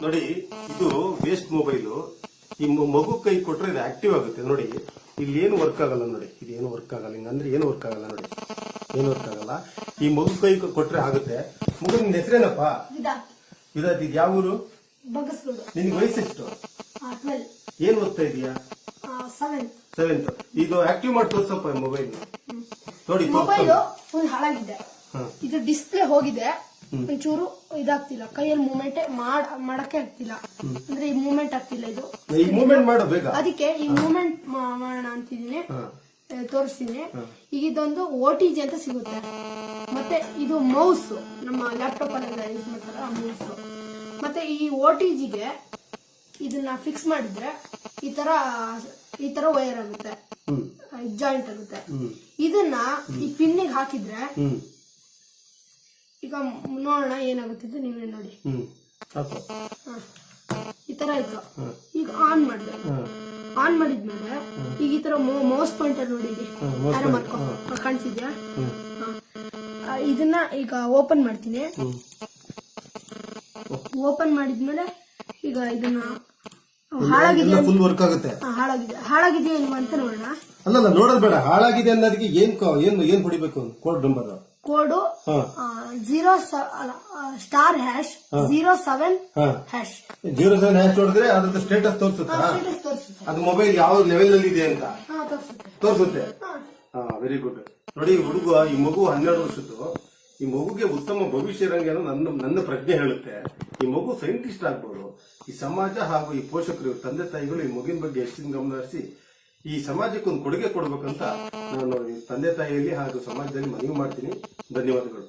ನೋಡಿ, ಇದು waste mobile. ಈ ಮಗು ಕೈ ಕೊಟ್ರೆ ಇದು ಆಕ್ಟಿವ್ ಆಗುತ್ತೆ. ನೋಡಿ, ಇಲ್ಲಿ ಏನು ವರ್ಕ್ ಆಗಲ್ಲ. ನೋಡಿ, ಇದು ಏನು ವರ್ಕ್ ಆಗಲ್ಲ. ಹಿಂಗಂದ್ರೆ ಏನು ವರ್ಕ್ ಆಗಲ್ಲ. ನೋಡಿ, ಏನು ವರ್ಕ್ ಆಗಲ್ಲ. ಈ ಮಗು ಕೈ ಕೊಟ್ರೆ ಆಗುತ್ತೆ. ಮಗು ನಿನ್ನ ಹೆಸರೇನಪ್ಪ? ವಿದಾತ್. ಇದು ಯಾವ ಊರು? ನಿನ್ಗೆ ವಯಸ್ಸೆಷ್ಟು? ಏನ್ ಓದ್ತಾ ಇದೀಯಾ? 7th. ಇದು ಆಕ್ಟಿವ್ ಮಾಡಿ ತೋರ್ಸಪ್ಪ ಮೊಬೈಲ್. ನೋಡಿ, ಮೊಬೈಲ್ ಫುಲ್ ಹಾಳಾಗಿದೆ. ಇದು ಡಿಸ್ಪ್ಲೇ ಹೋಗಿದೆ. ಒಂಚೂರು ಇದಾಗ್ತಿಲ್ಲ. ಕೈಯಲ್ಲಿ ಮೂವ್ಮೆಂಟ್ ಮಾಡಕ್ಕೆ ಆಗ್ತಿಲ್ಲ. ಅಂದ್ರೆ ಈ ಮೂವ್ಮೆಂಟ್ ಆಗ್ತಿಲ್ಲ. ಇದು ಈ ಮೂವ್ಮೆಂಟ್ ಮಾಡೋ ಬೇಗ. ಅದಕ್ಕೆ ಈ ಮೂವ್ಮೆಂಟ್ ಮಾಡೋಣ ಅಂತಿದ್ದೀನಿ. ತೋರಿಸ್ತೀನಿ. ಈಗ ಇದೊಂದು OTG ಅಂತ ಸಿಗುತ್ತೆ. ಮತ್ತೆ ಇದು ಮೌಸ್, ನಮ್ಮ ಲ್ಯಾಪ್ಟಾಪ್ ಅಲ್ಲೆಲ್ಲ ಯೂಸ್ ಮಾಡ್ತಾರೆ ಆ ಮೌಸ್. ಮತ್ತೆ ಈ OTGಗೆ ಇದನ್ನ ಫಿಕ್ಸ್ ಮಾಡಿದ್ರೆ ಈ ತರ ವೈರ್ ಆಗುತ್ತೆ, ಜಾಯಿಂಟ್ ಆಗುತ್ತೆ. ಇದನ್ನ ಈ ಪಿನ್ನಿಗೆ ಹಾಕಿದ್ರೆ ಈಗ ನೋಡೋಣ ಏನಾಗುತ್ತೆ. ನೀವೇ ನೋಡಿ, ಈ ತರ ಆಯ್ತು. ಈಗ ಆನ್ ಮಾಡಿದೆ. ಆನ್ ಮಾಡಿದ್ಮೇಲೆ ಈಗ ಈ ತರ ಮೌಸ್ ಪಾಯಿಂಟರ್ ನೋಡಿ, ಕಾಣಿಸಿದ್ಯಾ? ಇದನ್ನ ಈಗ ಓಪನ್ ಮಾಡ್ತೀನಿ. ಓಪನ್ ಮಾಡಿದ್ಮೇಲೆ ಈಗ ಇದನ್ನ ಹಾಳಾಗಿದೆ, ಫುಲ್ ವರ್ಕ್ ಆಗುತ್ತೆ. ಹಾಳಾಗಿದೆ ಇಲ್ವಾ ಅಂತ ನೋಡೋಣ. ಅಲ್ಲ, ನೋಡೋದು ಬೇಡ. ಹಾಳಾಗಿದೆ ಅನ್ನೋದಕ್ಕೆ ಏನ್ ಹೊಡಿಬೇಕು? Code number. ಕೋಡು 0*#07#. 07# ನೋಡಿದ್ರೆ ಅದ್ರದ್ದು ಸ್ಟೇಟಸ್ ತೋರಿಸುತ್ತಾ? ಅದು ಮೊಬೈಲ್ ಯಾವ ಲೆವೆಲ್ ಅಲ್ಲಿ ಇದೆ ಅಂತ ತೋರಿಸುತ್ತೆ. Very good. ನೋಡಿ, ಹುಡುಗ, ಈ ಮಗು 12 ವರ್ಷದ್ದು. ಈ ಮಗುಗೆ ಉತ್ತಮ ಭವಿಷ್ಯ ಇರಂಗೆ ನನ್ನ ಪ್ರಜ್ಞೆ ಹೇಳುತ್ತೆ. ಈ ಮಗು ಸೈಂಟಿಸ್ಟ್ ಆಗ್ಬೋದು. ಈ ಸಮಾಜ ಹಾಗೂ ಈ ಪೋಷಕರು, ತಂದೆ ತಾಯಿಗಳು ಈ ಮಗುವಿನ ಬಗ್ಗೆ ಹೆಚ್ಚಿನ ಗಮನ ಹರಿಸಿ ಈ ಸಮಾಜಕ್ಕೆ ಒಂದು ಕೊಡುಗೆ ಕೊಡಬೇಕಂತ ನಾನು ತಂದೆ ತಾಯಿಯಲ್ಲಿ ಹಾಗೂ ಸಮಾಜದಲ್ಲಿ ಮನವಿ ಮಾಡ್ತೀನಿ. ಧನ್ಯವಾದಗಳು.